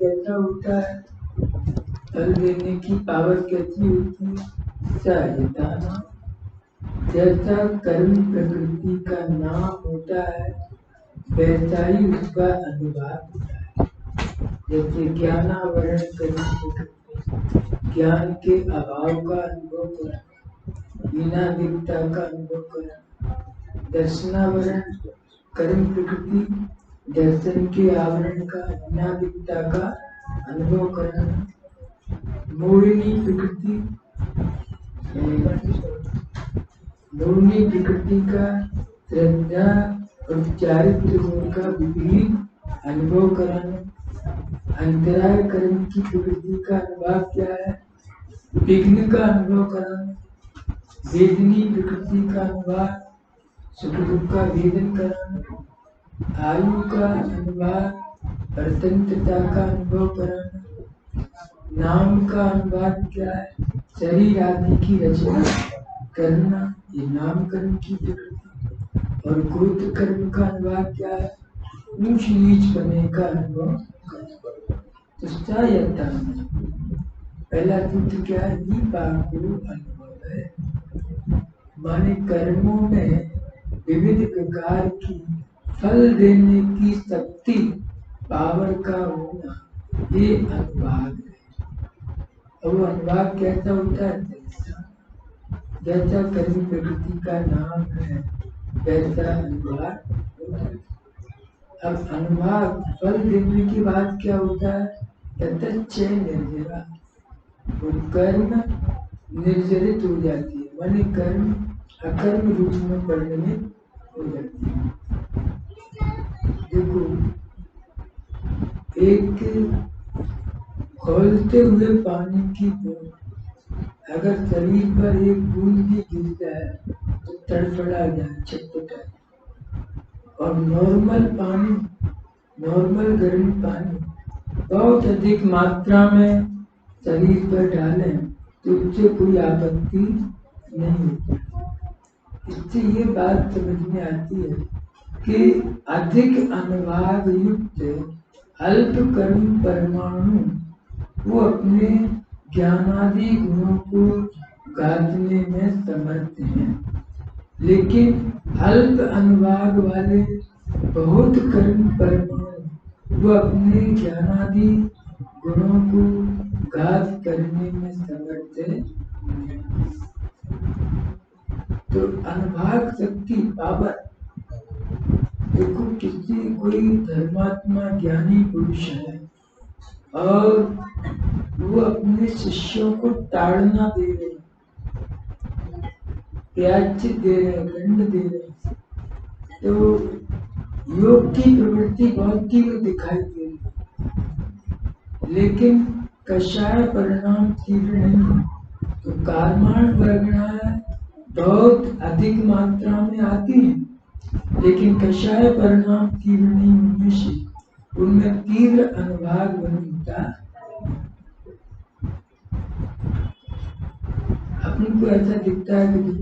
कैसा होता है, फल देने की पावर कैसी होती है, सहायता नाम। जैसा कर्म प्रकृति का नाम होता है वैसा ही उसका अनुवाद होता है। जैसे ज्ञानावरण कर्म प्रकृति, ज्ञान के अभाव का अनुभव करना, हीनादिकता का अनुभव करना। दर्शनावरण कर्म प्रकृति, दर्शन के आवरण का हीनादिकता का अनुभव करना। मोहिनी प्रकृति, मोहिनी प्रकृति का श्रद्धा और चारित्र गुण का विपरीत अनुभव कराना। अंतराय कर्म की प्रकृति का अनुभाव क्या है, विघ्न का अनुभव कराना। वेदनी प्रकृति का अनुभाव सुख दुख का वेदन कराना। आयु का अनुभाव परतंत्रता का अनुभव कराना। नाम का अनुवाद क्या है, शरीर आदि की रचना करना, ये नाम कर्म की प्रकृति। और गोत्र कर्म का अनुवाद क्या है, ऊंच नीच बने का अनुभव करना। तो सहायता में पहला सूत्र क्या है, को अनुभव है, माने कर्मों में विविध प्रकार की फल देने की शक्ति पावर का होना, ये अनुवाद है। और वो अनुवाद कैसा होता है, जैसा कर्म प्रकृति का नाम है वैसा अनुवाद होता है। अब अनुवाद फल देने की बात क्या होता है, ततच्च निर्जरा, वो कर्म निर्जरित हो जाती है, माने कर्म अकर्म रूप में परिणमित हो जाती है। देखो, एक खौलते हुए पानी की बूंद अगर शरीर पर एक बूंद भी गिर जाए तो तड़फड़ा जाए, छटपटाए। और नॉर्मल पानी, नॉर्मल गर्म पानी बहुत अधिक मात्रा में शरीर पर डालें तो उससे कोई आपत्ति नहीं होती। इससे ये बात समझ में आती है कि अधिक अनुवाद युक्त अल्प कर्म परमाणु वो अपने ज्ञानादि गुणों को गाजने में समर्थ हैं, लेकिन अल्प अनुवाद वाले बहुत कर्म परमाणु वो अपने ज्ञानादि गुणों को गाज करने में समर्थ है। तो अनुभाग शक्ति पावर, देखो किसी कोई धर्मात्मा ज्ञानी पुरुष है और वो अपने शिष्यों को ताड़ना दे रहे, त्याज्य दे रहे, दंड दे रहे, तो योग की प्रवृत्ति बहुत तीव्र दिखाई दे रही, लेकिन कषाय परिणाम तीव्र नहीं है। तो कर्माण वर्गणाएं बहुत अधिक मात्रा में आती हैं, लेकिन कषाय परिणाम तीव्र नहीं होने से उनमें तीव्र अनुभाग नहीं होता। अपन को ऐसा दिखता है कि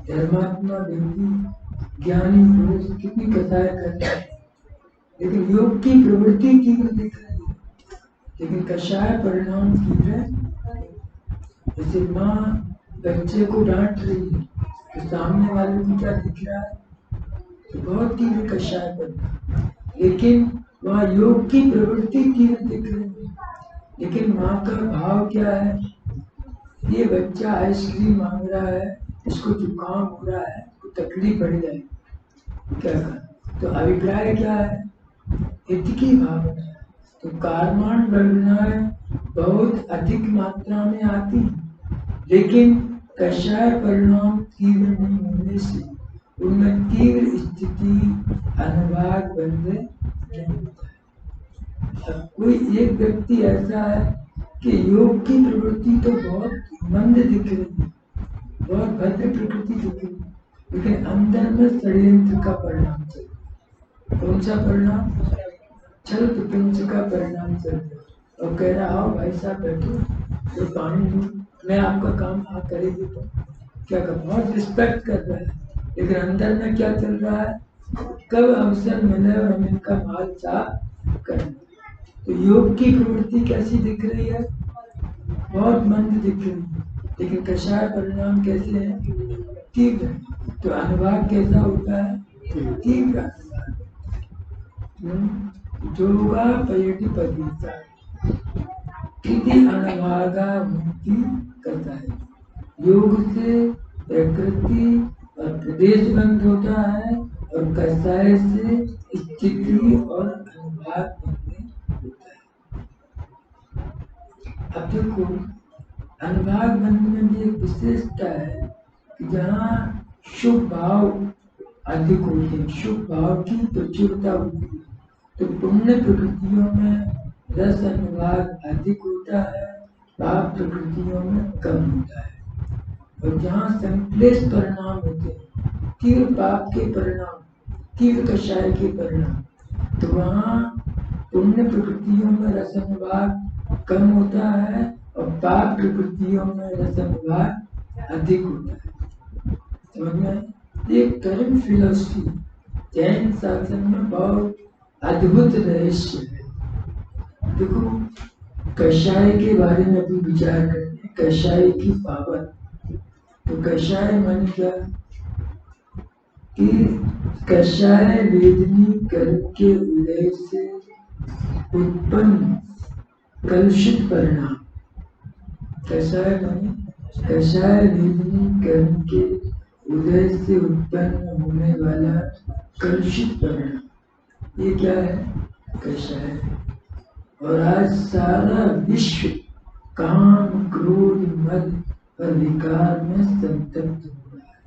धर्मात्मा व्यक्ति ज्ञानी पुरुष कितनी कथाएं करता है, लेकिन योग की प्रवृत्ति तीव्र दिख रही है, लेकिन कषाय परिणाम तीव्र। जैसे माँ बच्चे को डांट रही है तो सामने वाले को क्या दिख रहा है, तो बहुत तीव्र कषाय परिणाम, लेकिन वहाँ योग की प्रवृत्ति तीव्र दिख रही है। लेकिन माँ का भाव क्या है, ये बच्चा आइसक्रीम मांग रहा है, इसको जुकाम हो रहा है, तो तकलीफ बढ़ जाएगी, क्या कर, तो अभिप्राय क्या है, हित की भावना है। तो कर्माण वर्गणाएं बहुत अधिक मात्रा में आती हैं, लेकिन कषाय परिणाम तीव्र नहीं होने से उनमें तीव्र स्थिति अनुभाग बंध नहीं होता है। अब कोई एक व्यक्ति ऐसा है कि योग की प्रवृत्ति तो बहुत मंद दिख रही है, बहुत भद्र प्रकृति दिख रही है, लेकिन अंदर में षड्यंत्र का परिणाम चल रहा है। कौन सा परिणाम, छल प्रपंच का परिणाम चल रहा है। और कह रहा आओ भाई साहब बैठो, तो पानी दूं, मैं आपका काम आप करे देता हूँ, क्या कर, बहुत रिस्पेक्ट कर रहा है, लेकिन अंदर में क्या चल रहा है, कब अवसर मिले और हम इनका माल साफ करें। तो योग की प्रवृत्ति कैसी दिख रही है? बहुत मंद दिख रही है, लेकिन कषाय परिणाम कैसे है? तीव्र। तो अनुभाग कैसा होता है? तीव्र। जोगा पयटी पदीता कृति अनुभागा मुक्ति करता है। योग से प्रकृति और प्रदेश बंद होता है और कषाय से स्थिति और अनुभाग बंद होता है। अब देखो, अनुभाग बंद में भी एक विशेषता है कि जहाँ शुभ भाव अधिक होते हैं, शुभ भाव की प्रचुरता होती है, तो पुण्य प्रकृतियों में रस अनुभाग अधिक होता है, पाप प्रकृतियों में कम होता है। और जहाँ संक्लेश परिणाम होते हैं, तीव्र पाप के परिणाम, तीव्र कषाय के परिणाम, तो वहाँ पुण्य प्रकृतियों में रस अनुभाग कम होता है और पाप प्रकृतियों में रस अनुभाग अधिक होता है। समझ में? ये कर्म फिलॉसफी जैन शासन में बहुत अद्भुत रहस्य है। देखो, कषाय के बारे में भी विचार करते हैं, कषाय की पावर। तो कषाय मन क्या कि कषाय वेदनी कर्म के उदय से उत्पन्न कलुषित परिणाम। कषाय मन कषाय वेदनी कर्म के उदय से उत्पन्न होने वाला कलुषित परिणाम, ये क्या है? कषाय। और आज सारा विश्व काम, क्रोध, मद और विकार में संतप्त हो रहा है।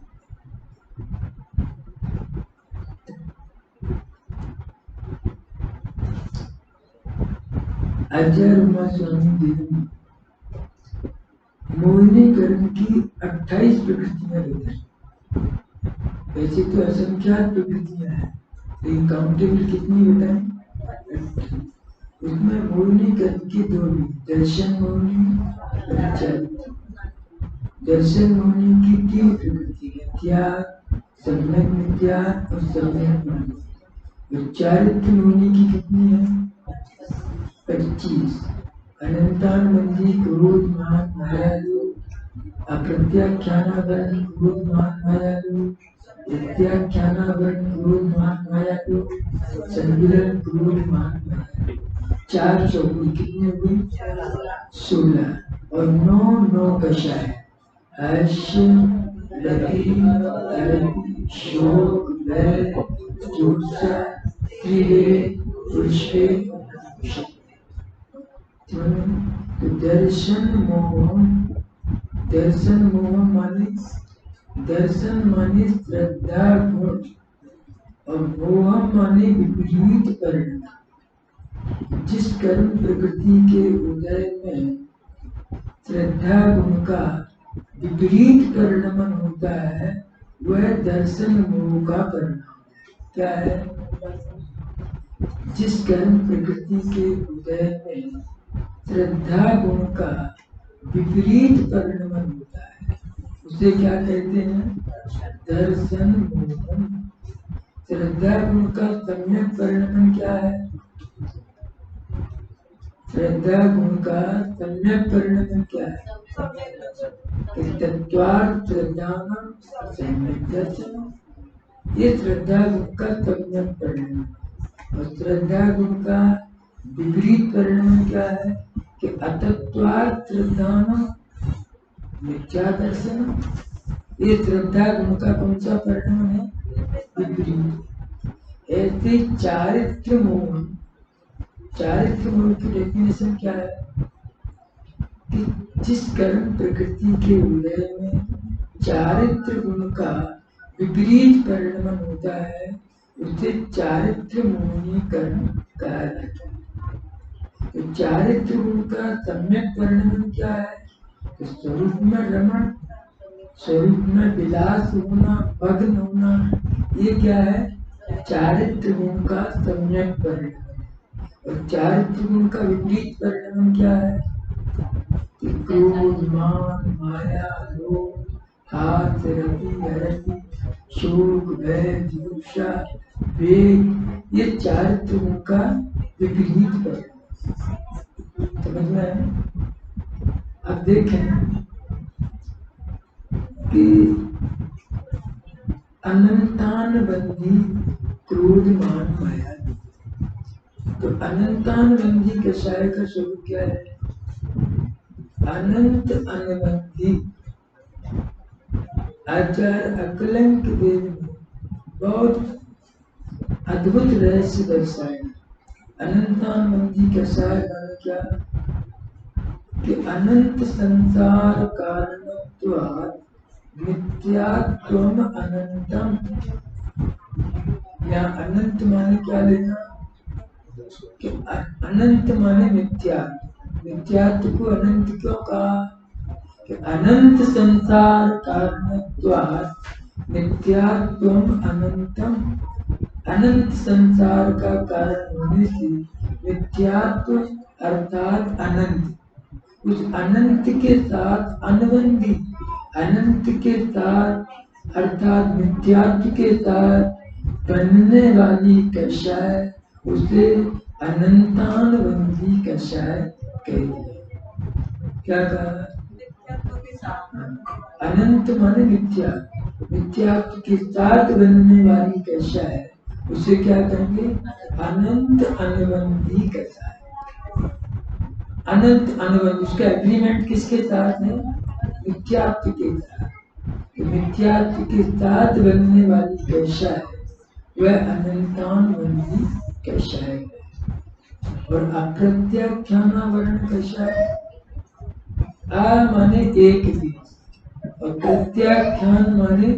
आचार्य उमा स्वामी देवी मोहिनी कर्म की 28 प्रकृतियां बताई। वैसे तो असंख्यात प्रकृतियां हैं, लेकिन काउंटेबल कितनी बताएं? उसमें मोहिनी कर्म की 2 भी, दर्शन मोहिनी और चारित्र। दर्शन मोहिनी की 3 प्रकृति है, त्याग, सम्यक मिथ्या और सम्यक माया। और चारित्र मोहिनी की कितनी है? 25। अनंतानुबंधी क्रोध मान माया लोग, अप्रत्याख्यानावरण क्रोध मान माया लोग, प्रत्याख्यानावरण क्रोध मान माया लोग, संविलन क्रोध मान माया। 4 चौकी कितनी हुई? 16। और 9 कषाय, हर्ष, रति, तरति, शोक, भय, जोत्सा, त्रिवेद, पुष्पे। तो दर्शन मोहम, दर्शन मोहम माने दर्शन माने श्रद्धा गुण और मोहम माने विपरीत परिणाम। जिस कर्म प्रकृति के उदय में श्रद्धा गुण का विपरीत परिणमन होता है, वह दर्शन मोह का परिणाम। क्या है? जिस कर्म प्रकृति के उदय में श्रद्धा गुण का विपरीत परिणमन होता है, उसे क्या कहते हैं? दर्शन मोहन। श्रद्धा गुण का सम्यक परिणमन क्या है? श्रद्धा गुण का सम्यक परिणमन क्या है? तत्वार्थ श्रद्धानां सम्यक दर्शन। ये श्रद्धा गुण का सम्यक परिणमन। और श्रद्धा गुण का विपरीत परिणमन क्या है? कि अतत्वार्थ श्रद्धानां मिथ्या दर्शन। ये श्रद्धा गुण का कौन सा परिणाम है? विपरीत। ऐसे चारित्र मोह, चारित्र मोह की डेफिनेशन क्या है? कि जिस कर्म प्रकृति के उदय में चारित्र गुण का विपरीत परिणमन होता है, उसे चारित्र मोहिनी कर्म कहा जाता है। तो चारित्र गुण का सम्यक परिणमन क्या है? तो स्वरूप में रमण, स्वरूप में विलास होना, भग्न होना, ये क्या है? चारित्र गुण का सम्यक परिणमन। और चारित्र गुण का विपरीत परिणमन क्या है? क्रोध, मान, माया, लोभ, हाथ, रति, अरति, शोक, भय, जुगुप्सा, वेग, ये चारित्र गुण का विपरीत परिणमन। समझ में आया? अब देखें कि अनंतान बंदी क्रोध मान माया। तो अनंतान बंदी कषाय का स्वरूप क्या है? अनंत अनबंधी। आचार्य अकलंक देव ने बहुत अद्भुत रहस्य दर्शाए। अनंतान बंदी कषाय का क्या कि अनंत संसार कारणत्वात् मिथ्यात्वम अनंतम। या अनंत माने क्या लेना कि अनंत माने मिथ्या। मिथ्यात्व को अनंत क्यों कहा कि अनंत संसार कारणत्वात् मिथ्यात्वम अनंतम। अनंत संसार का कारण होने से मिथ्यात्व अर्थात अनंत, उस अनंत के साथ अनबंधी, अनंत के साथ अर्थात मिथ्यात्व के साथ बनने वाली कषाय उसे अनंतान बंधी कषाय कहते हैं। क्या कहा? अनंत माने मिथ्या, मिथ्यात्व के साथ बनने वाली कषाय उसे क्या कहेंगे? अनंत अनबंधी कषाय। अनंत अनबंध, उसका एग्रीमेंट किसके साथ है? मिथ्यात्व के साथ। तो मिथ्यात्व के साथ बनने वाली कषाय वह अनंतान बंधी कषाय है। और अप्रत्याख्यानावरण कषाय, आ माने एक भी और प्रत्याख्यान माने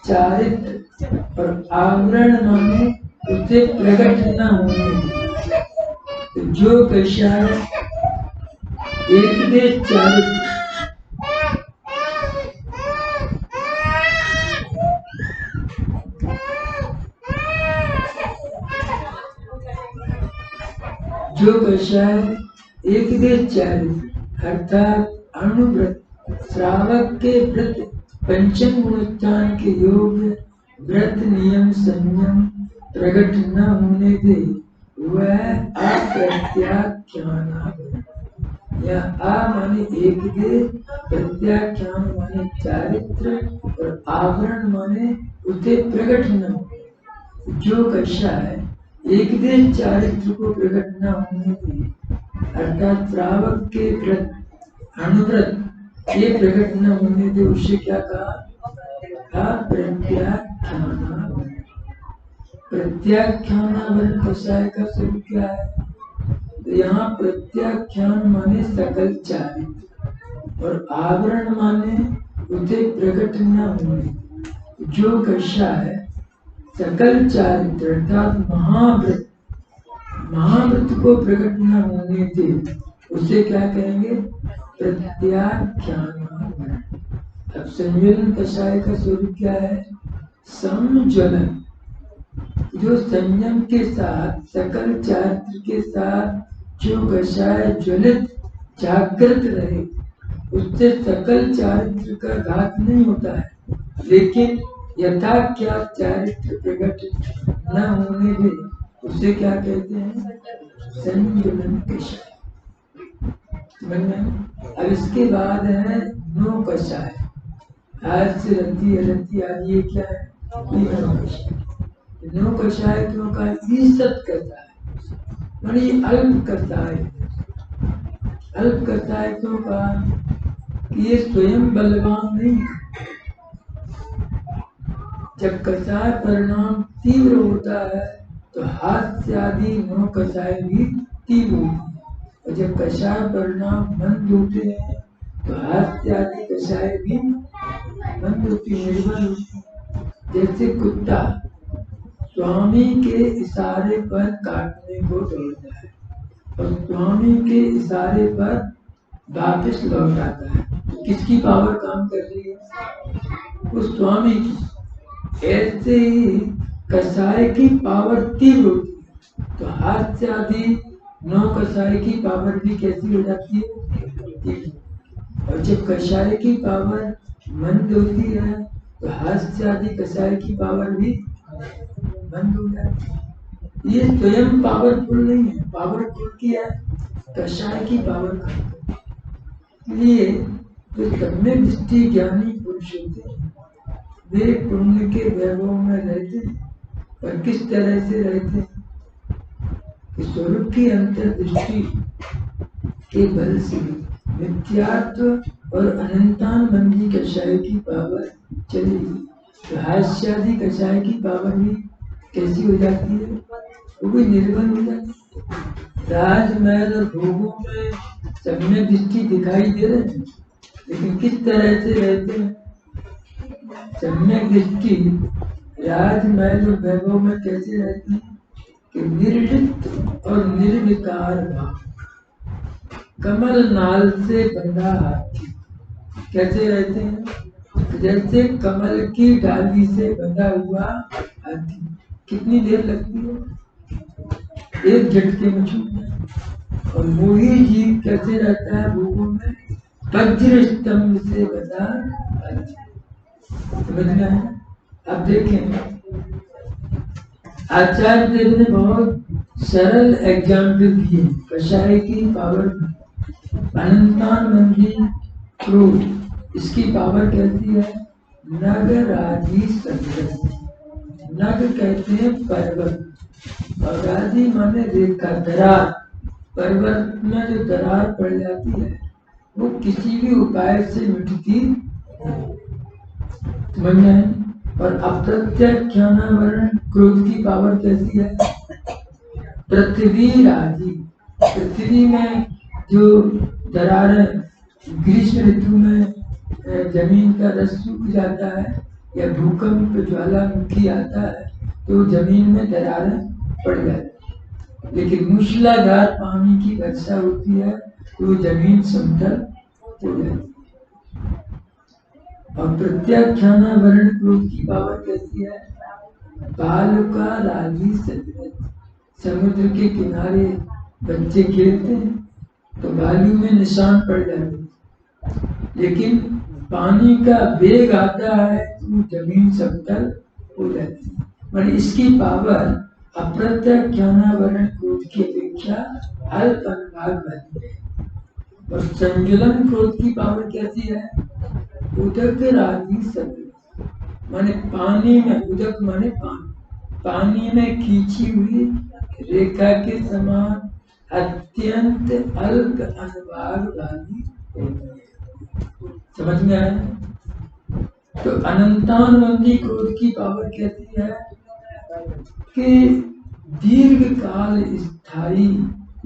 चारित्र और आवरण माने उसे प्रकट न होने। तो जो कषाय एक देश चारित्र, जो कषाय एक देश चारित्र अर्थात अणुव्रत, श्रावक के व्रत, पंचम गुणोच्चारण के योग, व्रत नियम संयम प्रकट न होने दे वह अप्रत्याख्यान। या आ माने एक दे, प्रत्याख्यान माने चारित्र और आवरण माने उसे प्रकट न हो। जो कषाय एक दे चारित्र को प्रकट न होने दे अर्थात श्रावक के व्रत अनुव्रत ये प्रकट न होने दे उसे क्या कहा? अप्रत्याख्यानावरण। प्रत्याख्यानावरण कषाय का स्वरूप क्या है? तो यहाँ प्रत्याख्यान माने सकल चारित्र और आवरण माने उसे प्रकट न होने। जो कषाय सकल चारित्र अर्थात महाव्रत, महाव्रत को प्रकट न होने दे उसे क्या कहेंगे? प्रत्याख्यान। अब संयोजन कषाय का स्वरूप क्या है? संज्वलन। जो संयम के साथ सकल चारित्र के साथ जो कषाय ज्वलित जागृत रहे उससे सकल चारित्र का घात नहीं होता है, लेकिन यथाख्यात चारित्र प्रकट न होने दे उसे क्या कहते हैं? संज्वलन कषाय। अब इसके बाद है नो कषाय। आज से रति रति आदि ये क्या है? नो कषाय। नो कषाय क्यों कहा? ईसत करता है मानी अल्प करता है। अल्प करता है क्यों कहा? कि ये स्वयं बलवान नहीं है। जब कषाय परिणाम तीव्र होता है तो हास्य आदि नो कषाय भी तीव्र होती है, और जब कषाय परिणाम मंद होते हैं तो हास्य आदि कषाय भी मंद होती, निर्बल होती। जैसे कुत्ता स्वामी के इशारे पर काटने को दौड़ता है और स्वामी के इशारे पर वापस लौट आता है, तो किसकी पावर काम कर रही है? उस स्वामी की। ऐसे ही कषाय की पावर तीव्र होती है, तो हास्य आदि नौ कषाय की पावर भी कैसी हो जाती है? तीव्र। और जब कषाय की पावर मंद होती है तो हास्य आदि कषाय की पावर भी बंद हो जाती है। ये स्वयं पावरफुल नहीं है, पावरफुल किया है कषाय की पावर करते हैं। इसलिए जो सम्यक दृष्टि ज्ञानी पुरुष होते हैं वे पुण्य के वैभव में रहते हैं। और किस तरह से रहते हैं कि स्वरूप की अंतर्दृष्टि के बल से मिथ्यात्व और अनंतान बंदी कषाय की पावर चलेगी। तो हास्यादि कषाय की पावर भी कैसी हो जाती है, वो भी निर्बल हो जाती है। राजमहल और भोगों में सम्यक दृष्टि दिखाई दे रहे हैं, लेकिन किस तरह से रहते हैं। सम्यक दृष्टि राजमहल और वैभव में कैसे रहती है कि निर्लिप्त और निर्विकार भाव, कमल नाल से बंधा हाथी। कैसे रहते हैं, जैसे कमल की डाली से बंधा हुआ हाथी। कितनी देर लगती है, एक झटके में छूट जाए। और मोही जीव कैसे रहता है भोगों में, वज्र स्तंभ से बंधा हाथी। समझना है। अब देखें, आचार्य देव ने बहुत सरल एग्जाम्पल दिए कषाय की पावर। अनंतान मंदी क्रोध, इसकी पावर कहती है नगर आदि संग्रह। नग कहते हैं पर्वत, और आदि माने रेखा, दरार। पर्वत में जो दरार पड़ जाती है वो किसी भी उपाय से मिटती समझना है। और अप्रत्याख्यानावरण क्रोध की पावर कैसी है, पृथ्वी राजी। पृथ्वी में जो दरारें, ग्रीष्म ऋतु में जमीन का रस सूख जाता है या भूकंप ज्वालामुखी आता है तो जमीन में दरारें पड़ जाती है। लेकिन मूसलाधार पानी की वर्षा होती है तो जमीन समतल हो जाती है। और प्रत्याख्यानावरण क्रोध की पावर कैसी है, बाल का राजी सजरत। समुद्र के किनारे बच्चे खेलते हैं तो बालू में निशान पड़ जाते हैं, लेकिन पानी का वेग आता है तो जमीन समतल हो जाती है। पर इसकी पावर अप्रत्याख्यानावरण क्रोध की अपेक्षा अल्प अनुभाग वाली है। और संजुलन क्रोध की पावर कैसी है, उदक राजी सजरत। माने पानी में, उदक माने पानी, पानी में खींची हुई रेखा के समान अत्यंत अल्प अनुभाग वाली होती है। समझ में आया। तो अनंतानुबंधी क्रोध की पावर कहती है कि दीर्घ काल स्थायी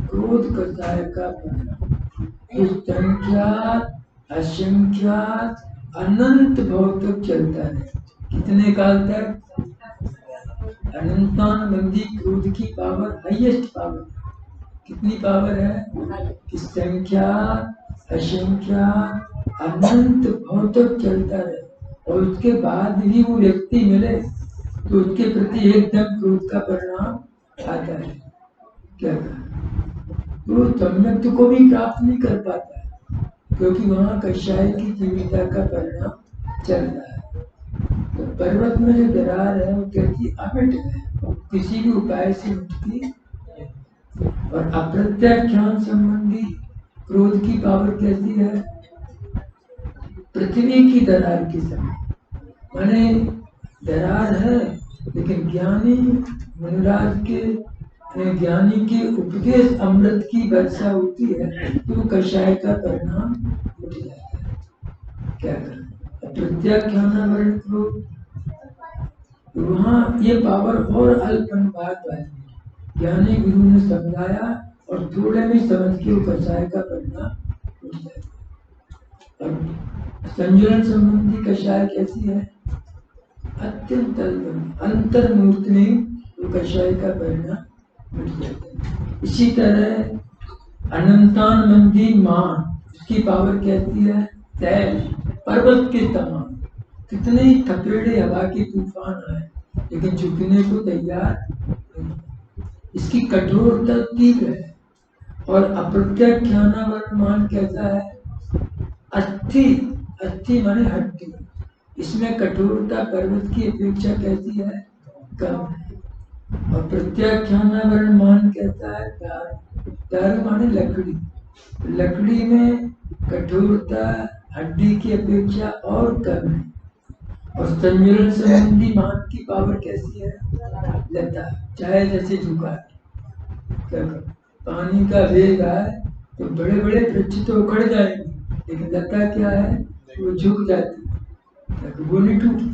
क्रोध कषाय का परिणाम, संख्यात असंख्यात अनंत भाव तक चलता है। कितने काल तक, अनंतानुबंधी क्रोध की पावर हाईएस्ट पावर। कितनी पावर है कि संख्या असंख्या अनंत भाव तक चलता है। और उसके बाद भी वो व्यक्ति मिले तो उसके प्रति एकदम क्रोध का परिणाम आता है। क्या वो सम्यक को भी प्राप्त नहीं कर पाता है क्योंकि वहां कषाय की जीविता का परिणाम चल रहा है। तो पर्वत में जो दरार है वो कहती अमिट है, किसी भी उपाय से मिटती। और अप्रत्याख्यान संबंधी क्रोध की पावर कैसी है, पृथ्वी की दरार की समय। माने दरार है लेकिन ज्ञानी मुनिराज के, ज्ञानी के उपदेश अमृत की वर्षा होती है तो कषाय का परिणाम उठ जाता है। क्या करें, प्रत्याख्यानावरण क्रोध, वहां ये पावर और अल्प अनुपात वाली। ज्ञानी गुरु ने समझाया और थोड़े में समझ के वो कषाय का परिणाम उठ जाता है। और संजुलन संबंधी कषाय कैसी है, अत्यंत अंतर्मूर्त में वो कषाय का परिणाम मिट जाता है। इसी तरह अनंतानुबंधी मान, उसकी पावर कहती है तैल, पर्वत के समान। कितने ही थपेड़े हवा के तूफान आए लेकिन झुकने को तैयार नहीं। इसकी कठोरता तीव्र है। और अप्रत्याख्यानावरण मान कैसा है, अस्थि, अस्थि माने हड्डी। इसमें कठोरता पर्वत की अपेक्षा कैसी है, कम है। और प्रत्याख्यानावरण मान कहता है दारू माने लकड़ी। लकड़ी में कठोरता हड्डी की अपेक्षा और कम है। और संजुलन संबंधी मान की पावर कैसी है? लता, चाहे जैसे झुका। पानी का वेग आए तो बड़े बड़े वृक्ष तो उखड़ जाएंगे, लेकिन लता क्या है? वो झुक जाती, वो नहीं टूटती।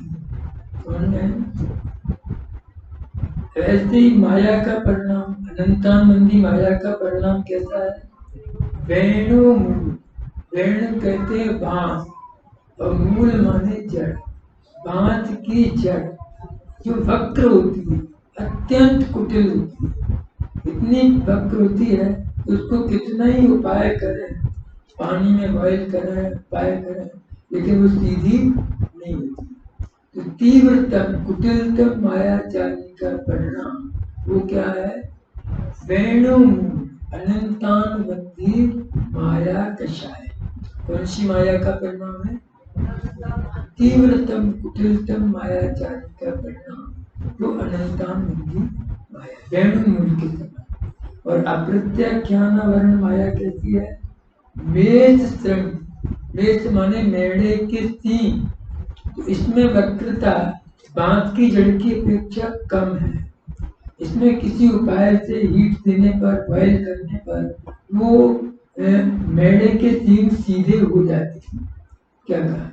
ऐसे ही माया का परिणाम, अनंतानंदी माया का परिणाम कैसा है? वेणु मूल। वेणु कहते हैं बांस, और मूल माने जड़। बांस की जड़ जो वक्र होती है, अत्यंत कुटिल होती है, इतनी वक्र होती है उसको कितना ही उपाय करें, पानी में बॉयल करें, उपाय करें, लेकिन वो सीधी नहीं होती। तो तीव्रतम कुटिलतम मायाचारी का परिणाम वो क्या है? वेणु अनंतानुबंधी माया कषाय। कौन सी माया का परिणाम है? तीव्रतम कुटिलतम मायाचारी का परिणाम वो अनंतानुबंधी माया, वेणु मूल के समान। और अप्रत्याख्यानावरण माया कैसी है? मेष श्रृंग। मेष माने मेढ़े के सींग। तो इसमें वक्रता बांस की जड़ की अपेक्षा कम है। इसमें किसी उपाय से हीट देने पर, बॉयल करने पर वो मेढ़े के सींग सीधे हो जाते हैं। क्या कहा?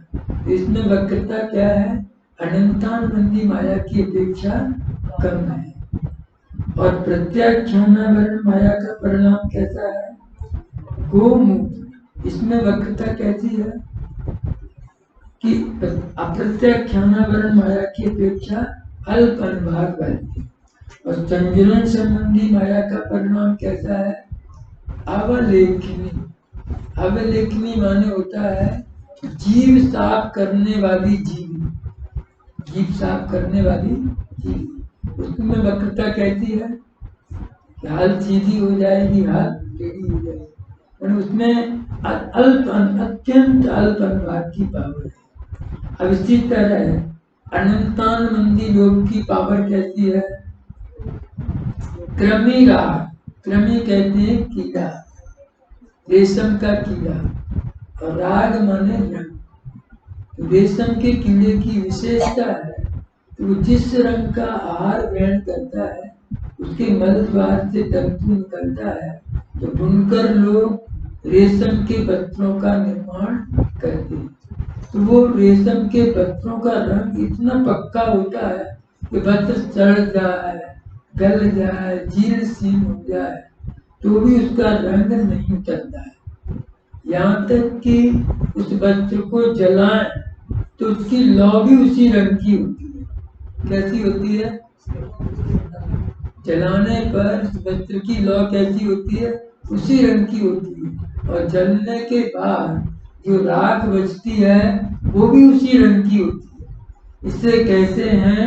इसमें वक्रता क्या है? अनंतानुबंधी माया की अपेक्षा कम है। और प्रत्याख्यानावरण माया का परिणाम कैसा है? गोमूत्र। इसमें वक्रता कैसी है कि अप्रत्याख्यानावरण माया की अपेक्षा अल्प अनुभाग वाली है। और संजुलन संबंधी माया का परिणाम कैसा है? अवलेखनी। अवलेखनी माने होता है जीव साफ करने वाली जीवी, जीव साफ करने वाली जीवी। उसमें वक्रता कैसी है? हाल सीधी हो जाएगी, हाल टेढ़ी हो जाएगी, और उसमें अल्प, अत्यंत अल्प अनुभाग की पावर है। अब इसी तरह अनंतानुबंधी योग की पावर कैसी है? क्रमी राग। क्रमी कहते हैं कीड़ा, रेशम का कीड़ा, और राग माने रंग। रेशम के कीड़े की विशेषता है कि वो जिस रंग का आहार ग्रहण करता है उसके मल द्वार से तंतु निकलता है। तो बुनकर लोग रेशम के पत्रों का निर्माण करते हैं। तो वो रेशम के पत्रों का रंग इतना पक्का होता है कि पत्र सड़ जाए, गल जाए, जीर्ण शीर्ण हो जाए तो भी उसका रंग नहीं उतरता है। यहाँ तक कि उस वस्त्र को जलाएं तो उसकी लौ भी उसी रंग की होती है। कैसी होती है? जलाने पर उस वस्त्र की लौ कैसी होती है? उसी रंग की होती है। और जलने के बाद जो राख बचती है वो भी उसी रंग की होती है। इससे कहते हैं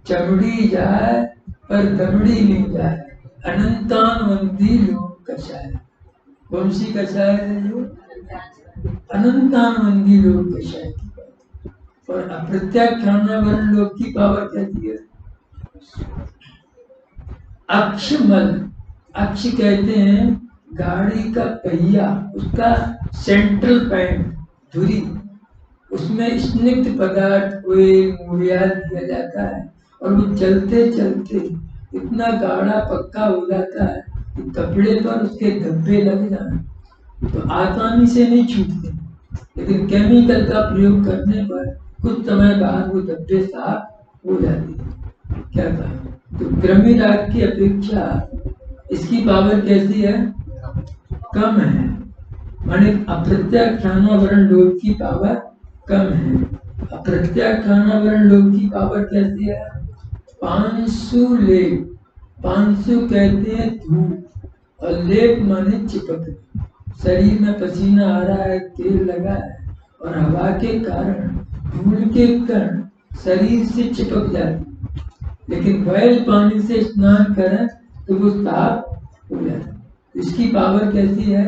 चमड़ी जाए पर दमड़ी नहीं जाए, अनंतानुबंधी लोक कषाय। कौन सी कषाय है? जो अनंतानुबंधी लोक कषाय की बात। और अप्रत्याख्यानावरण लोक की पावर कहती है अक्षमल। अक्ष कहते हैं गाड़ी का पहिया, उसका सेंट्रल पॉइंट, धुरी, उसमें स्निग्ध पदार्थ मोड़ियाल दिया जाता है और वो चलते चलते इतना गाढ़ा पक्का हो जाता है कि कपड़े पर उसके धब्बे लग जाए तो आसानी से नहीं छूटते, लेकिन केमिकल का प्रयोग करने पर कुछ समय बाद वो धब्बे साफ हो जाते हैं। क्या कहा? तो क्रमी राग की अपेक्षा इसकी पावर कैसी है? कम है। माने अप्रत्याख्यानावरण लोक की पावर कम है। अप्रत्याख्यानावरण लोक की पावर कैसी है? पांशु लेप। पांशु कहते हैं धूप, और लेप माने चिपक। शरीर में पसीना आ रहा है, तेल लगा है, और हवा के कारण धूल के कण शरीर से चिपक जाते, लेकिन बॉयल पानी से स्नान करें तो वो साफ हो जाए। इसकी पावर कैसी है?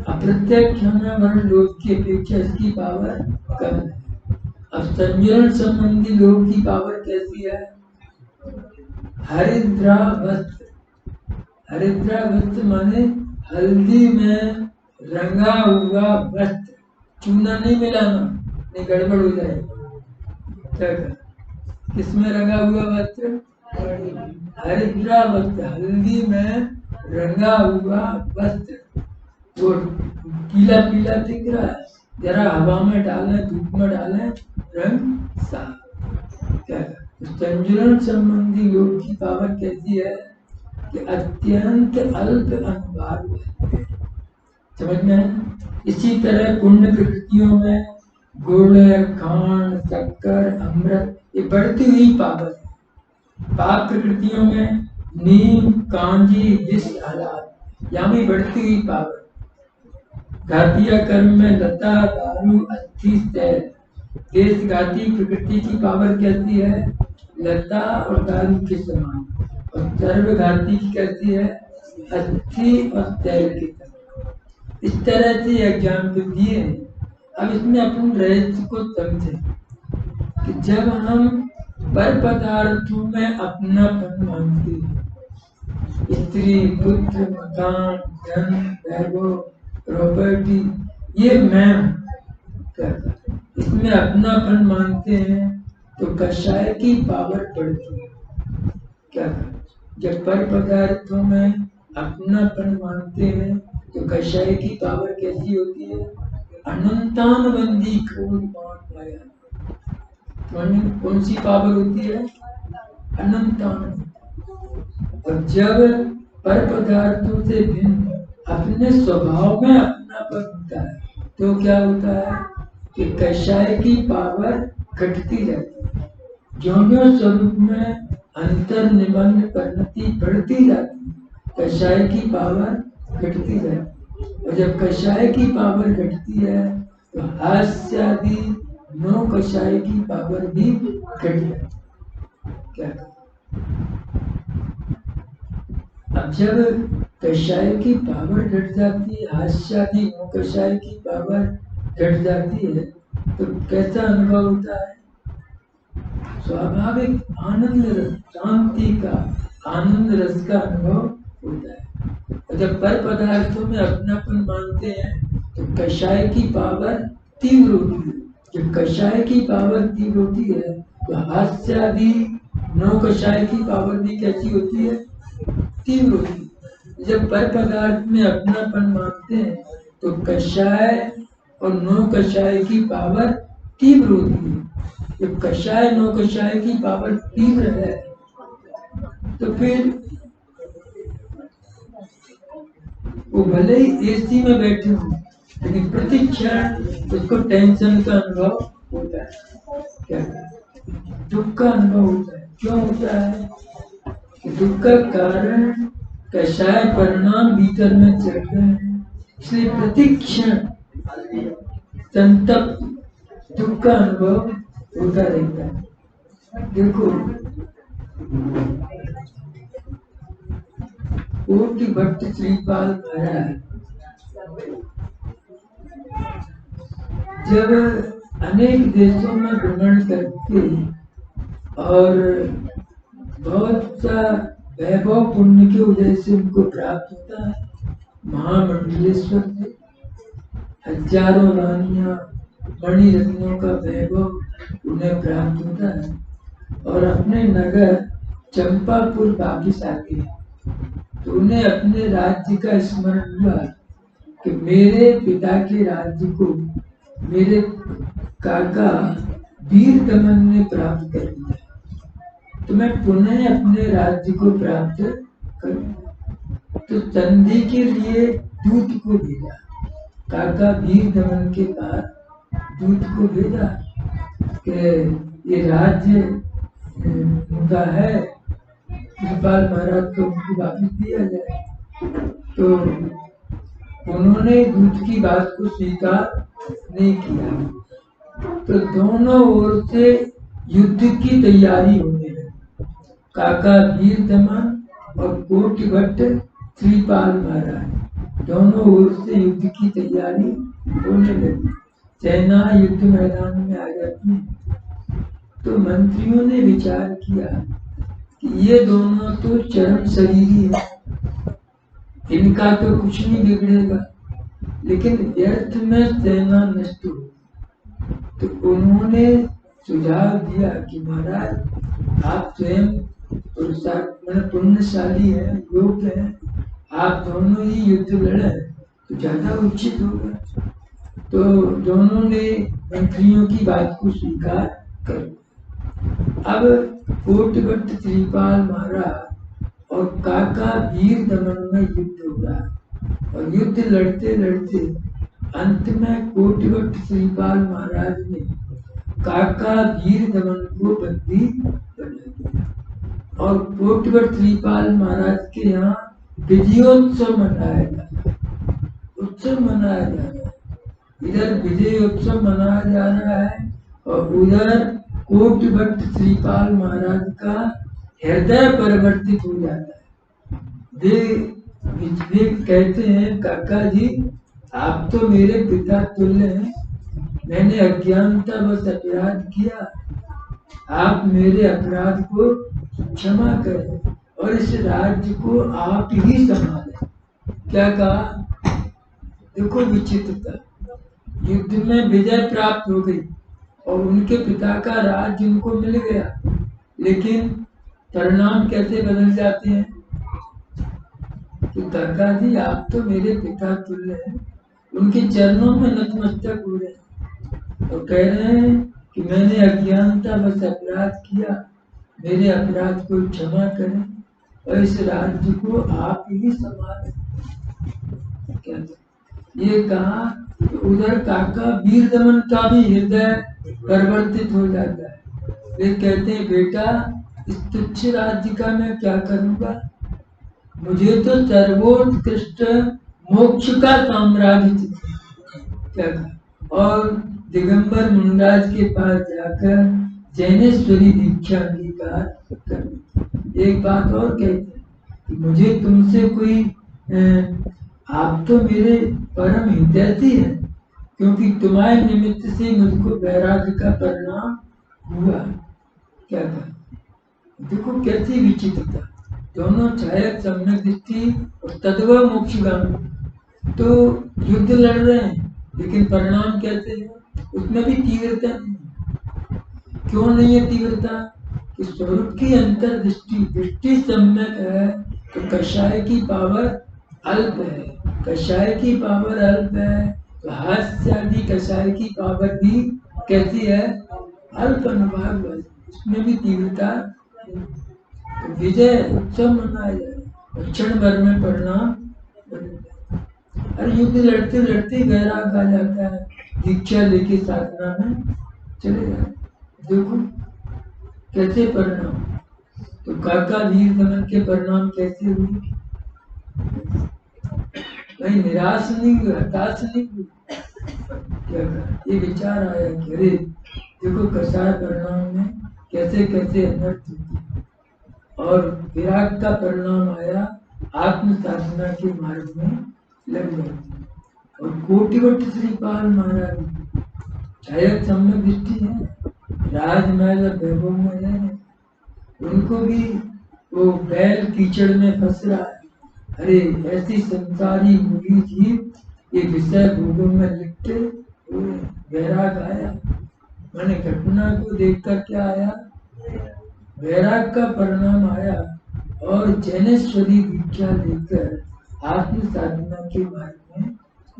अप्रत्याख्यानावरण लोक की अपेक्षा इसकी पावर कम है। अब संजुलन संबंधी लोक की पावर कैसी है? हरिद्रा वस्त्र। हरिद्रा वस्त्र माने हल्दी में रंगा हुआ वस्त्र, चूना नहीं मिलाना, नहीं गड़बड़ हो जाए। क्या किसमें रंगा हुआ वस्त्र? हरिद्रा वस्त्र, हल्दी में रंगा हुआ वस्त्र। वो पीला पीला दिख रहा है, जरा हवा में डालें, धूप में डालें, रंग साफ। क्या संजुलन संबंधी योग की पावर कैसी है कि अत्यंत अल्प अनुभाग, समझ में है? इसी तरह पुण्य प्रकृतियों में गुड़, खांड, शक्कर, अमृत, ये बढ़ती हुई पावर है। पाप प्रकृतियों में नीम, कांजी, विष, आलाद, यहाँ भी बढ़ती हुई पावर। घातिया कर्म में लता, दारू, अस्थि, तैल। देशघाती प्रकृति की पावर कैसी है? लता और दारू के समान। और सर्वघाती की कैसी है? अस्थि और तैल की तरह। इस तरह से एग्जाम्पल दिए। अब इसमें अपन रहस्य को समझे कि जब हम पर पदार्थों में अपनापन मानते हैं, स्त्री, पुत्र, मकान, धन, वैभव, प्रॉपर्टी, ये मैं करता, इसमें अपनापन मानते हैं तो कषाय की पावर बढ़ती है। क्या जब पर पदार्थों में अपनापन मानते हैं तो कषाय की पावर कैसी होती है? अनंतान बंदी क्रोध मान माया। कौन सी पावर होती है? अनंतान। और जब पर पदार्थों से भिन्न अपने स्वभाव में अपनापन होता है तो क्या होता है कि कषाय की पावर घटती जाती है। ज्यों स्वरूप में अंतर निबंध परिणति बढ़ती जाती है, कषाय की पावर घटती जाती है। और जब कषाय की पावर घटती है तो हास्य आदि नो कषाय की पावर भी घट जाती है। क्या अब जब कषाय की पावर घट जाती है, हास्य आदि नो कषाय की पावर घट जाती है, तो कैसा अनुभव होता है? स्वाभाविक आनंद रस, शांति का, आनंद रस का अनुभव होता है। और जब पर पदार्थों में अपनापन मानते हैं तो कषाय की पावर तीव्र होती है। जब कषाय की पावर तीव्र होती है तो हास्य आदि नो कषाय की पावर भी कैसी होती है? तीव्र होती है। जब पर पदार्थ में अपनापन मानते हैं तो कषाय और नो कषाय की पावर तीव्र होती है। जब कषाय नो कषाय की पावर तीव्र है तो फिर वो भले ही एसी में बैठे हो लेकिन प्रतिक्षण उसको टेंशन का अनुभव होता है। क्या दुख का अनुभव होता है? क्यों होता है? कि दुख का कारण कषाय परिणाम भीतर में चल रहे हैं, इसलिए प्रतिक्षण संतप्त दुख का अनुभव होता रहता है। देखो कोटि भट्ट श्रीपाल महाराज जब अनेक देशों में भ्रमण करके और बहुत सा वैभव पुण्य के उदय से उनको प्राप्त होता है, महामंडलेश्वर से हजारों रानियां, मणि रत्नों का वैभव उन्हें प्राप्त होता है और अपने नगर चंपापुर वापिस आते हैं तो उन्हें अपने राज्य का स्मरण हुआ कि मेरे पिता के राज्य को मेरे काका वीर दमन ने प्राप्त कर लिया, तो मैं पुनः अपने राज्य को प्राप्त करूं। तो संधि के लिए दूत को भेजा, काका वीर दमन के पास दूत को भेजा कि ये राज्य उनका है, श्रीपाल महाराज को उनको वापिस दिया जाए। तो उन्होंने दूत की बात को स्वीकार नहीं किया। तो दोनों ओर से युद्ध की तैयारी होने लगी। काका वीर दमन और कोटि भट्ट श्रीपाल महाराज दोनों ओर से युद्ध की तैयारी होने लगी। सेना युद्ध मैदान में आ जाती है। तो मंत्रियों ने विचार किया कि ये दोनों तो चरम शरीरी है, इनका तो कुछ नहीं बिगड़ेगा, लेकिन व्यर्थ में सेना नष्ट हो। तो उन्होंने सुझाव दिया कि महाराज आप स्वयं पुण्यशाली है, योग्य है, आप दोनों ही युद्ध लड़े तो ज्यादा उचित होगा। तो दोनों ने मंत्रियों की बात को स्वीकार कर। अब कोटभट्ट श्रीपाल महाराज और काका वीर दमन में युद्ध हो रहा है, और युद्ध लड़ते लड़ते अंत में कोटभट्ट श्रीपाल महाराज ने काका वीर दमन को बंदी बना दिया, और कोटभट्ट श्रीपाल महाराज के यहाँ विजयोत्सव मनाया जा रहा है, उत्सव मनाया जा रहा है। इधर विजय उत्सव मनाया जा रहा है और उधर कोटभट्ट श्रीपाल महाराज का हृदय परिवर्तित हो जाता है। वे कहते हैं काका जी आप तो मेरे पिता तुल्य हैं, मैंने अज्ञानता बस अपराध किया, आप मेरे अपराध को क्षमा करें और इस राज्य को आप ही संभालें। क्या कहा? देखो विचित्रता, युद्ध में विजय प्राप्त हो गई और उनके पिता का राज्य उनको मिल गया, लेकिन परिणाम कैसे बदल जाते हैं? तो काका जी आप तो मेरे पिता तुल्य हैं, उनके चरणों में नतमस्तक हो रहे और कह रहे हैं कि मैंने अज्ञानता बस अपराध किया, मेरे अपराध को क्षमा करें और इस राज्य को आप ही संभालें। क्या ये कहा? तो उधर काका वीर दमन का भी हृदय परिवर्तित हो जाता है। वे कहते हैं बेटा इस तुच्छ राज्य का मैं क्या करूंगा, मुझे तो सर्वोत्कृष्ट मोक्ष का साम्राज्य चाहिए। और दिगंबर मुनिराज के पास जाकर जैनेश्वरी दीक्षा अंगीकार कर। एक बात और कहते हैं कि मुझे तुमसे कोई आप तो मेरे परम हितैषी हैं, क्योंकि तुम्हारे निमित्त से मुझको वैराग्य का परिणाम हुआ। क्या कहा? देखो कैसी विचित्रता, दोनों छायक सम्यक दृष्टि और तद्व मोक्षगामी, तो युद्ध लड़ रहे हैं लेकिन परिणाम कैसे है? उसमें भी तीव्रता नहीं। क्यों नहीं है तीव्रता? कि स्वरूप की अंतर दृष्टि सम्यक है तो कषाय की पावर अल्प है, कषाय की पावर अल्प है तो हास्य आदि कषाय की पावर भी कैसी है? अल्प अनुभाग, उसमें भी तीव्रता। तो विजय उत्सव मनाया जाए, क्षण भर में परिणाम। अरे युद्ध लड़ते लड़ते वैराग आ जाता है, दीक्षा लेके साधना में चले जाते। देखो कैसे परिणाम। तो काका वीर दमन के परिणाम कैसे हुए? कहीं निराश नहीं हुआ, हताश नहीं हुआ। क्या ये विचार आया कि अरे देखो कसाय परिणाम में कैसे कैसे अनर्थ होती, और विराग का परिणाम आया आत्म साधना के मार्ग में लग जाती। और कोटिवट श्रीपाल महाराज छायक सम्यक दृष्टि है, राजमहल वैभव में है, उनको भी वो बैल कीचड़ में फंस रहा है। अरे ऐसी संसारी मूली जीव ये विषय भोगों में लिपटे हुए, वैराग आया। मैंने घटना को देखकर क्या आया? वैराग का परिणाम आया और जैनेश्वरी दीक्षा लेकर आत्म साधना के मार्ग में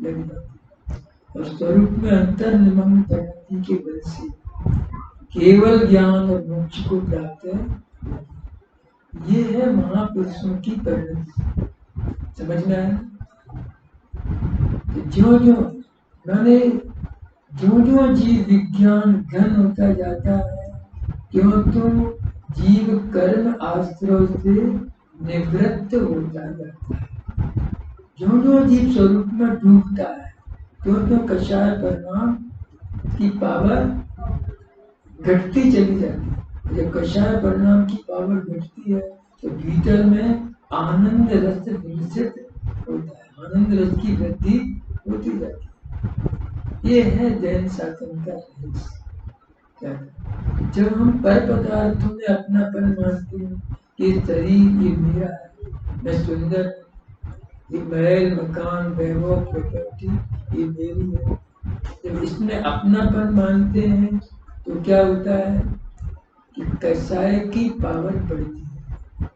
लग जाती, और स्वरूप में अंतर निमग्न प्रकृति के बल से केवल ज्ञान और मोक्ष को प्राप्त है। ये है महापुरुषों की परिणति। समझ में आया? ज्यो ज्यो मैंने ज्यो ज्यो जीव विज्ञान घन होता जाता है, क्यों तो जीव कर्म आश्रय से निवृत्त होता जाता है। ज्यो ज्यो जीव स्वरूप में डूबता है, क्यों तो कषाय परिणाम की पावर घटती चली जाती है। जब कषाय परिणाम की पावर घटती है तो भीतर में आनंद रस विकसित होता है, आनंद रस की वृद्धि होती जाती है। ये है जैन शासन का रहस्य। जब हम पर पदार्थों में अपनापन मानते हैं कि शरीर ये मेरा है, मैं सुंदर, ये महल मकान वैभव प्रॉपर्टी ये मेरी है। जब इसमें अपनापन मानते हैं तो क्या होता है कि कसाय की पावर बढ़ती है।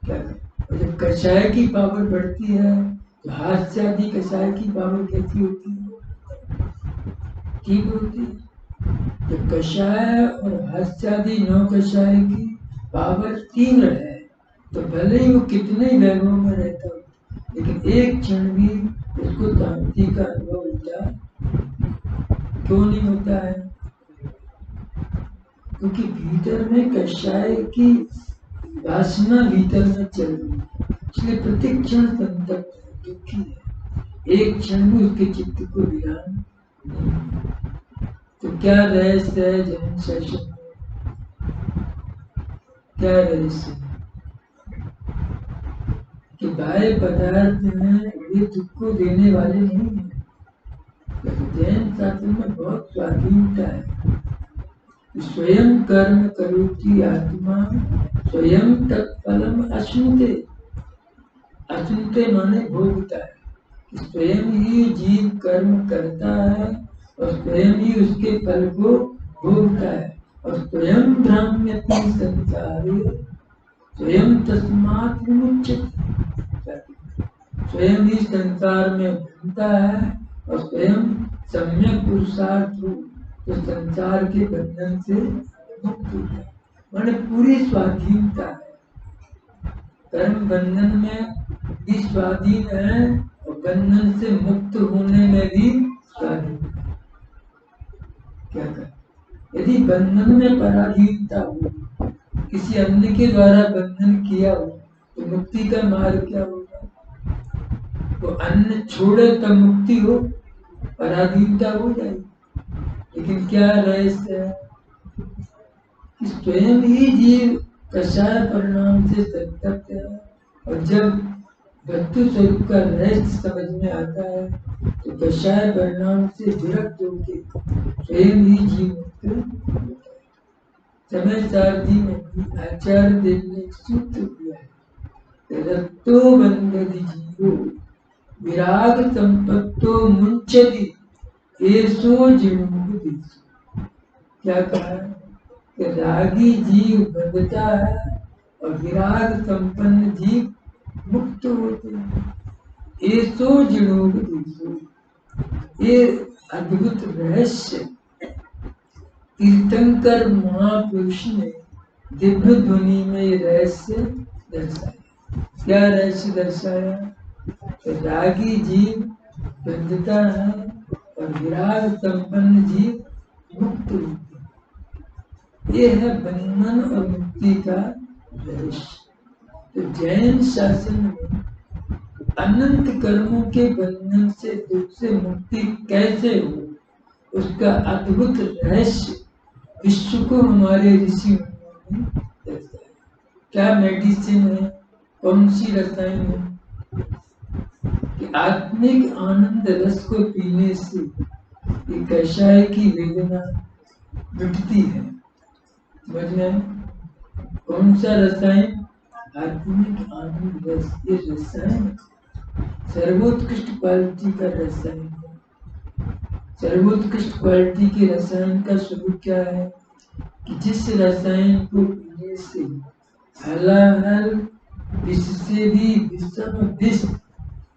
क्या और जब कसाय की पावर बढ़ती है तो हास्यादि कसाय की पावर कैसी होती है? ठीक होती है। जब कषाय और हास्यादि नौ कषाय की पावर तीव्र है तो भले ही वो कितने वैभव में रहता हो लेकिन एक क्षण भी उसको शांति का अनुभव होता क्यों नहीं होता है? क्योंकि भीतर में कषाय की वासना भीतर में चल रही है, इसलिए प्रत्येक क्षण संतप्त है, दुखी है, एक क्षण भी उसके चित्त को विराम नहीं। तो क्या रहस्य है जन्म सेशन में? क्या रहस्य कि बाह्य पदार्थ में ये दुख को देने वाले नहीं है। जैन शास्त्र में बहुत स्वाधीनता है। स्वयं कर्म करोति आत्मा स्वयं तत्फलम अश्नुते। अश्नुते माने भोगता है। स्वयं ही जीव कर्म करता है और स्वयं ही उसके फल को भोगता है और स्वयं भ्राम्यति संसारे स्वयं तस्मात् विमुच्यते। स्वयं ही संसार में घूमता है और स्वयं सम्यक पुरुषार्थ हो तो संसार के बंधन से मुक्त होता है। माने पूरी स्वाधीनता है। कर्म बंधन में भी स्वाधीन है और बंधन से मुक्त होने में भी स्वाधीन है। क्या कर यदि बंधन में पराधीनता हो, किसी अन्य के द्वारा बंधन किया हो तो मुक्ति का मार्ग क्या होगा? तो अन्न छोड़े तब मुक्ति हो, पराधीनता हो जाएगी। लेकिन क्या रहस्य है कि स्वयं ही जीव कषाय परिणाम से संतप्त है और जब वस्तु स्वरूप का रहस्य समझ में आता है तो कषाय परिणाम से विरक्त होकर स्वयं ही जीव मुक्त होता है। समय सारथी में भी आचार्य देव ने एक सूत्र दिया है, रत्तो बंधति जीवो विराग संपत्तो मुंचति एसो जिणोपदेशो। क्या कहा कि रागी जीव बंधता है और विराग संपन्न जीव मुक्त होते हैं। एसो जिणोपदेशो। ये अद्भुत रहस्य तीर्थंकर महापुरुष ने दिव्य ध्वनि में ये रहस्य दर्शाया। क्या रहस्य दर्शाया? रागी जीव बंधता है और विराग संपन्न जीव मुक्त होते हैं। ये है बंधन और मुक्ति का रहस्य। तो जैन शासन में अनंत कर्मों के बंधन से दुख से मुक्ति कैसे हो उसका अद्भुत रहस्य विश्व को हमारे ऋषि मुनियों ने दर्शाया। क्या मेडिसिन है? कौन सी रसायन है कि आत्मिक आनंद रस को पीने से ये कषाय की वेदना मिटती है। समझ में? कौन सा रसायन? आत्मिक आनंद रस। ये रसायन सर्वोत्कृष्ट क्वालिटी का रसायन है। सर्वोत्कृष्ट क्वालिटी के रसायन का स्वरूप क्या है कि जिस रसायन को पीने से हलाहल विष से भी विषम विष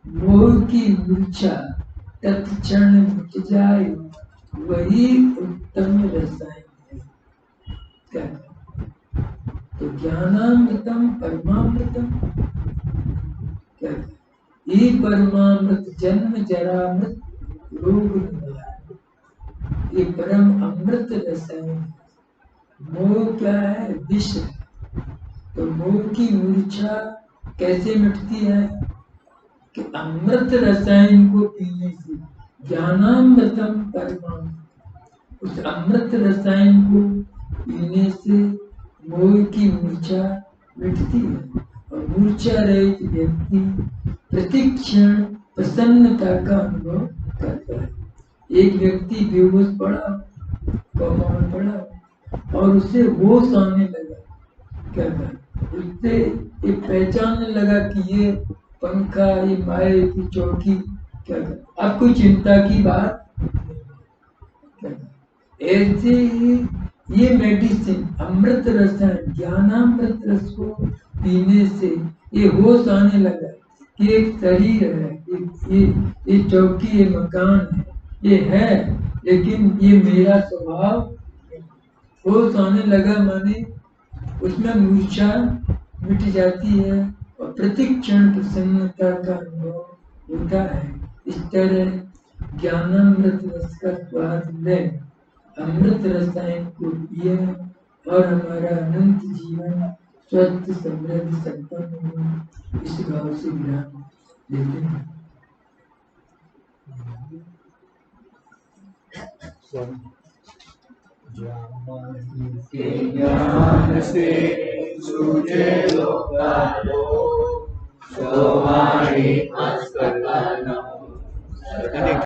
मोह की मूर्छा तत्क्षण मिट जाए वही उत्तम रसायन है। क्या? तो ज्ञानामृतम परमामृतम। क्या? ये परमामृत जन्म जरा मृत रोग निवारण। ये परम अमृत रसायन। मोह क्या है? विष। तो मोह की मूर्छा कैसे मिटती है कि अमृत रसायन को पीने से। ज्ञानामृतम परमामृत। उस अमृत रसायन को पीने से मोह की मूर्छा मिटती है और मूर्छा रहित व्यक्ति प्रतिक्षण प्रसन्नता का अनुभव करता है। एक व्यक्ति बेहोश पड़ा, कोमा में पड़ा और उसे होश आने लगा। क्या कर उससे ये पहचानने लगा कि ये पंखा, ये माए की चौकी, क्या अब कोई चिंता की बात? ऐसे ही ये मेडिसिन अमृत रस है, ज्ञानामृत रस को पीने से ये होश आने लगा कि एक शरीर है, ये चौकी, ये मकान है, ये है, लेकिन ये मेरा स्वभाव। होश आने लगा माने उसमें मूर्छा मिट जाती है और प्रतिक्षण प्रसन्नता का अनुभव होता है। इस तरह ज्ञानामृत रस का स्वाद ले, अमृत रसायन को पिए और हमारा अनंत जीवन स्वस्थ समृद्ध संपन्न हो। इस भाव से विराम लेते हैं। ज्ञान से सूझे लोकालो, सो हमारी अस्पताल